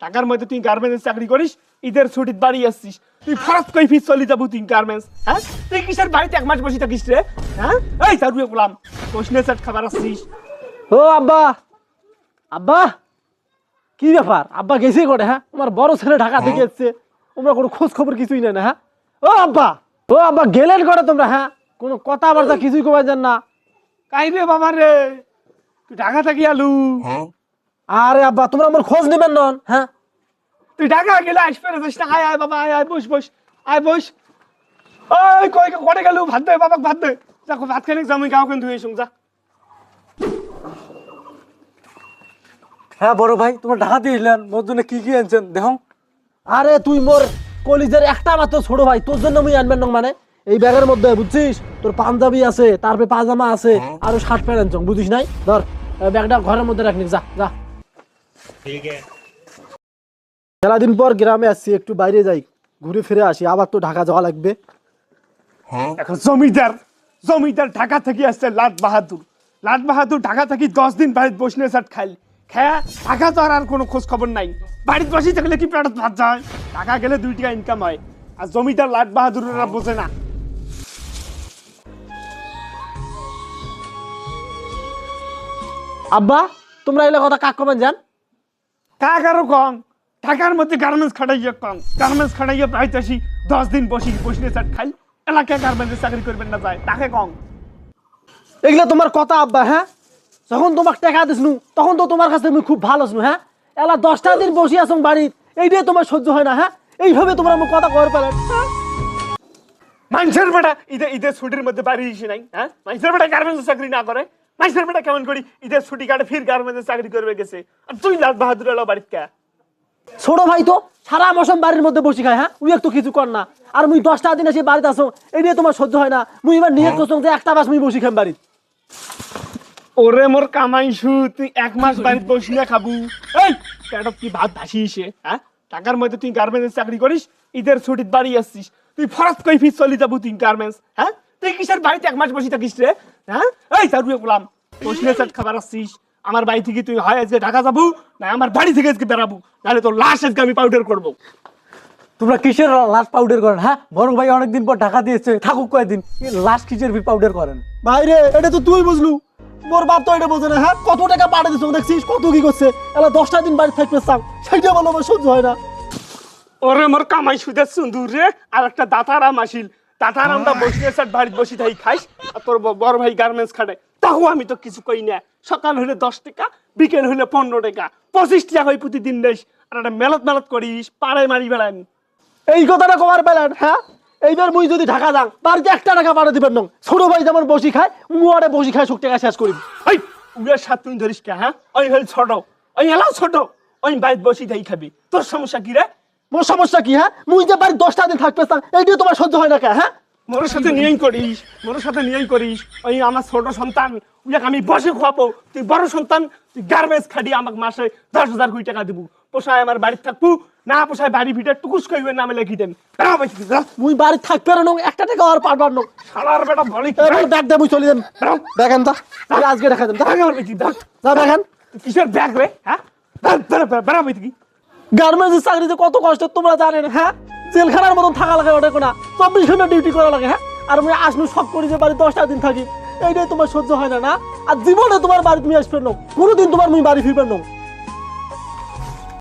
টাকার মধ্যে তুই গার্মেন্টস চাকরি করিস, ঈদের ছুটির বাড়ি আসছিস, তুই ফরজ কই ফিস চলে যাবো তুই গার্মেন্টস। হ্যাঁ, তুই কিসের বাড়িতে 1 মাস বসে থাকিস রে? হ্যাঁ, এই তারুয়ে গোলাম কোশনে সেট খাবার আসছিস। ও আব্বা, আব্বা কি ব্যাপার? আব্বা গেছে করে? হ্যাঁ, তোমার বড় ছেলে ঢাকা থেকে এসছে, তোমরা কোনো খোঁজ খবর কিছুই নেই না? হ্যাঁ, ও আব্বা, ও আব্বা গেলেন করে তোমরা? হ্যাঁ, কোনো কথাবার্তা কিছুই কমাই যান না। কাই রে বাবা রে, তুই ঢাকা থাকি আলু? আরে আব্বা তোমরা আমার খোঁজ নেবেন নন? হ্যাঁ, তুই ঢাকা গেলে আসবে না? আয় আয় বাবা, আয় আয়, বস বস, আয় বস। ওই কই কোটে গেলু? ভাত দে বাবা, ভাত দে, যা ভাত খেলে যাবি গাও কিন্তু হয়ে শুন যা। হ্যাঁ বড় ভাই, তোমার ঢাকা দিয়েছিলেন, মোর জন্য কি কি আনছেন দেখো। আরে তুই মোর কলিজের একটা মাত্র ছোট ভাই, তোর জন্য মুই আনবেন না। মানে এই ব্যাগের মধ্যে বুঝছিস তোর পাঞ্জাবি আছে, তারপরে পাজামা আছে, আরো শার্ট প্যান্ট আনছ, বুঝিস নাই? ধর ব্যাগটা ঘরের মধ্যে রাখনি, যা যা। ঠিক আছে। মেলাদিন পর গ্রামে আসছি, একটু বাইরে যাই, ঘুরে ফিরে আসি, আবার তো ঢাকা যাওয়া লাগবে। এখন জমিদার ঢাকা থেকে আসছে লাট বাহাদুর ঢাকা থেকে 10 দিন বাড়িতে বসনে সাট খাইল খেয়া ঢাকা যাওয়ার আর কোনো খোঁজ খবর নাই। বাড়িতে বসে থাকলে কি পেটত ভাত যায়? ঢাকা গেলে 2 টাকা ইনকাম হয়, আর জমিদার লাট বাহাদুররা বোঝে না। আব্বা তোমরা এগুলো কথা কাক কমেন যান? কাক আরো কম, ঢাকার মধ্যে গার্মেন্টস খাটাইয়া বাড়িতে আসি 10 দিন বসনে সাট খাইল, এলাকায় গার্মেন্টস চাকরি করবেন না যায়, তাকে কম। এগুলো তোমার কথা আব্বা? হ্যাঁ, যখন তোমাকে টাকা দিসনু তখন তো তোমার কাছে আমি খুব ভালো আছি। হ্যাঁ, এলা 10টা দিন বসে আসো বাড়িতে, এইটাই তোমার সহ্য হয় না? হ্যাঁ, এইভাবে তোমরা আমার কথা কর পেলেন? মানুষের বেটা ঈদের ছুটির মধ্যে বাড়ি এসে নাই। হ্যাঁ, মানুষের বেটা গার্মেন্টস চাকরি না করে, মানুষের বেটা কেমন করি ঈদের ছুটি কাটে ফির গার্মেন্টস চাকরি করবে গেছে, আর তুই লাট বাহাদুর এলো বাড়িতে কে? ছোট ভাই তো সারা মৌসুম বাড়ির মধ্যে বসে খায়। হ্যাঁ, উই একটু কিছু কর না, আর মুই 10টা দিন এসে বাড়িতে আসো, এইটাই তোমার সহ্য হয় না? মুই এবার নিয়ত করছো যে একটা মাস মুই বসে খাম বাড়িতে। ওরে মোর কামাইছু, তুই 1 মাস বাড়িতে বসি না খাবু? এই পেটত কি ভাত ভাসিয়েছে? হ্যাঁ, টাকার মধ্যে তুই গার্মেন্টস চাকরি করিস, ঈদের ছুটির বাড়ি আসছিস, তুই ফরজ কই ফিস চলে যাবো তুই গার্মেন্টস। হ্যাঁ, তুই কিসের বাড়িতে 1 মাস বসে থাকিস রে? হ্যাঁ, এই তারুয়ে গোলাম বসলে সেট খাবার আসছিস, আমার বাড়ি থেকে তুই হয় আজকে ঢাকা যাবো, না আমার বাড়ি থেকে আজকে বেরাবো, নাহলে তোর লাশ আজকে আমি পাউডার করবো। তোমরা কিসের লাশ পাউডার করেন? হ্যাঁ, বড় ভাই অনেকদিন পর ঢাকা দিয়েছে, থাকুক কয়েকদিন, লাশ কিসের পাউডার করেন? ভাইরে এটা তো তুই বুঝলু, মোর বাপ তো এটা বোঝে না। হ্যাঁ, কত টাকা পাঠিয়ে দিচ্ছ দেখছিস, কত কি করছে, এলা 10টা দিন বাড়ি থাকবে চাও, সেইটা বলো আমার সহ্য হয় না। ওরে মোর কামাই সুদের সুন্দর রে, আর একটা দাতারাম আসিল, দাতারামটা বসলে সেট বাড়িতে বসে থাকি খাইস, আর তোর বড় ভাই গার্মেন্টস খাটে, তাও আমি তো কিছু কই না। সকাল হলে 10 টাকা, বিকেল হলে 15 টাকা, 25 টাকা হয় প্রতিদিন দেশ, আর একটা মেলত করিস, পাড়ায় মারি বেড়ান। এই কথাটা কমার পেলেন? হ্যাঁ, এইবার মুই যদি ঢাকা যাং বাড়িতে 1টা টাকা পাঠিয়ে দিবেন না। ছোট ভাই যেমন বসি খায়, মুয়ারে বসি খায়, সব টাকা শেষ করি। ওই উড়ার সাত তুই ধরিস কে? হ্যাঁ, ওই হল ছোট, ওই এলাও ছোট, ওই বাড়িতে বসি থাকি খাবি, তোর সমস্যা কি রে? মোর সমস্যা কি? হ্যাঁ, মুই যে বাড়ি 10টা দিন থাকতে চান, এইটাই তোমার সহ্য হয় না কে? হ্যাঁ, মোর সাথে নিয়াই করিস, ওই আমার ছোট সন্তান উইয়াকে আমি বসে খাওয়াবো, তুই বড় সন্তান, তুই গার্মেন্টস খাটি আমাকে মাসে 10,000 কোটি টাকা দিব, পোষায় আমার বাড়িতে থাকবো না, পোষায় বাড়ি ভিতরে টুকুস কইবে নামে লেখি দেন। মুই বাড়ি থাকবে না, 1টা টাকা আর পারবার না। শালার বেটা বলি ব্যাগ দে, মুই চলে যাম। দেখেন তা আজকে দেখা দেন, যা দেখেন। কিসের ব্যাগ রে? হ্যাঁ, বেড়াবি তুই? গার্মেন্টসের চাকরিতে কত কষ্ট তোমরা জানেন? হ্যাঁ, জেলখানার মতন থাকা লাগে, ওটা কোনা 24 ঘন্টা ডিউটি করা লাগে। হ্যাঁ, আর মুই আসনু শখ করি যে বাড়ি 10টা দিন থাকি, এইটাই তোমার সহ্য হয় না? না, আর জীবনে তোমার বাড়ি তুমি আসবে না, কোনোদিন তোমার মুই বাড়ি ফিরবেন না।